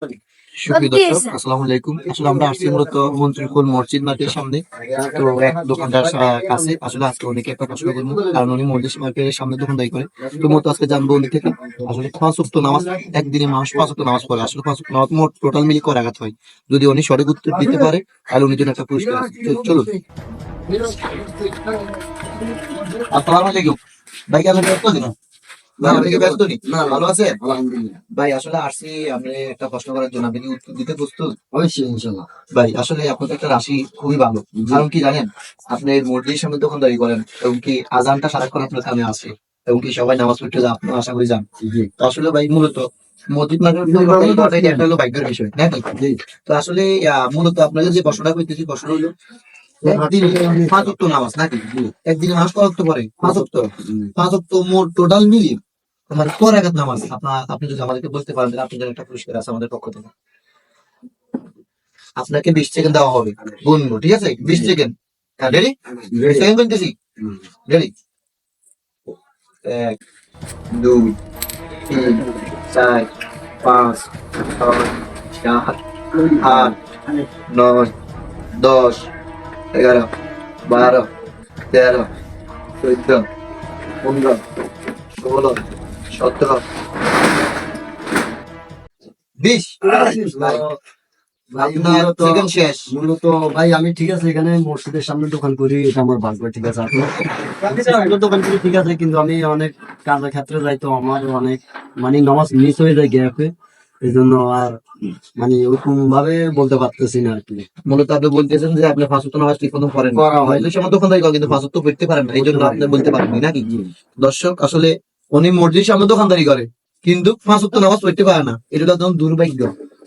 সুপ্রিয় দর্শক, আসসালামু আলাইকুম। আসলে আমরা আসছি মূলত মন্ত্রীকুল মসজিদ মার্কেটের সামনে। তো এক দোকানদার কাছে আসলে আজকে অনেকে একটা প্রশ্ন করবো, কারণ উনি মসজিদ মার্কেটের সামনে দোকানদারি করে। তো মূলত আজকে জানবো উনি থেকে আসলে 5 ওয়াক্ত নামাজ একদিনে মানুষ 5 ওয়াক্ত নামাজ পড়ে, আসলে 5 ওয়াক্ত নামাজ মোট টোটাল মিলি কয় রাকাত হয়। যদি উনি সঠিক উত্তর দিতে পারে তাহলে উনি জন্য একটা পুরস্কার আছে। চলুন। আসসালামু আলাইকুম ভাই, কেমন আছেন? ভাই আপনি কি ব্যস্ত নি? না, ভালো আছেন? আলহামদুলিল্লাহ। ভাই আসলে আসছি আপনি একটা প্রশ্ন করার জন্য, আপনি কি উত্তর দিতে প্রস্তুত? অবশ্যই, ইনশাআল্লাহ। ভাই আসলে আপনাদের একটা রাশি খুবই ভালো, কারণ কি জানেন, আপনি মসজিদের সামনে দোকানদারি করেন এবং কি আজানটা সারাক্ষণ আপনার কানে আসে এবং কি সবাই নামাজ পড়তে যায়, আপনার আশা করি যান। তো আসলে ভাই মূলত মসজিদ মার্কেট একটা হলো ভাগ্যের বিষয় নাকি? তো আসলে মূলত আপনাদের যে প্রশ্নটা করতেছি, প্রশ্ন হলো একদিন 5 ওয়াক্ত নামাজ নাকি? একদিনে নামাজ কত ওয়াক্ত পড়ে? 5 ওয়াক্ত। 5 ওয়াক্ত মোট টোটাল মিলিয়ে মানে কয় রাকাত নামাজ? আপনি যদি আমাদেরকে বলতে পারেন তাহলে আপনাদের একটা পুরস্কার আছে আমাদের পক্ষ থেকে। আপনাকে 20 সেকেন্ড দেওয়া হবে, গুনবো, ঠিক আছে? 20 সেকেন্ড। হ্যাঁ, রেডি? Second গুনতেছি, ready? 1, 2, 3, 4, 5, 6, 7, 8, 9, 10, 11, 12, 13, 14, 15, 16, 17, 20। ভাই আপনার মূলত সেকেন্ড শেষ। মূলত ভাই আমি ঠিক আছে এখানে মসজিদের সামনে দোকান করি, এটা আমার ভাগ্য, ঠিক আছে। আপনার দোকান করি ঠিক আছে, কিন্তু আমি অনেক কাজের ক্ষেত্রে যাই, তো আমার অনেক মানে নামাজ মিস হয়ে যায় গ্যাপে, এই জন্য আর মানে ওরকম ভাবে বলতে পারতেছি না আর কি। মূলত আপনি বলতেছেন যে আপনি 5 ওয়াক্ত নামাজ ঠিক মতো পড়েন, করা হয়। হয়তো সে আমার দোকানদারি করে কিন্তু 5 ওয়াক্ত পড়তে পারেন না, এই জন্য আপনি বলতে পারেন নাকি? দর্শক আসলে উনি মসজিদের সামনে দোকানদারি করে কিন্তু 5 ওয়াক্ত নামাজ পড়তে পারে না, এটা একদম দুর্ভাগ্য।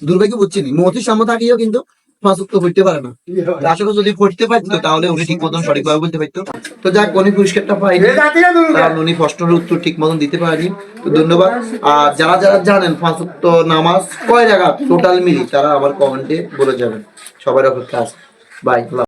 দুর্ভাগ্য বুঝছেন, মসজিদের সামনে থাকিও কিন্তু 5 ওয়াক্ত পড়তে পারে না। তো আসলে যদি পড়তে পারতো তাহলে উনি ঠিক মতন সঠিকভাবে বলতে পারতো। তো যাক, উনি পুরস্কারটা পাইনি কারণ উনি প্রশ্নের উত্তর ঠিক মতন দিতে পারেনি। তো ধন্যবাদ। আর যারা যারা জানেন 5 ওয়াক্ত নামাজ কয় রাকাত টোটাল মিলি, তারা আমার কমেন্টে বলে যাবেন। সবার অপেক্ষা আছে। বাই।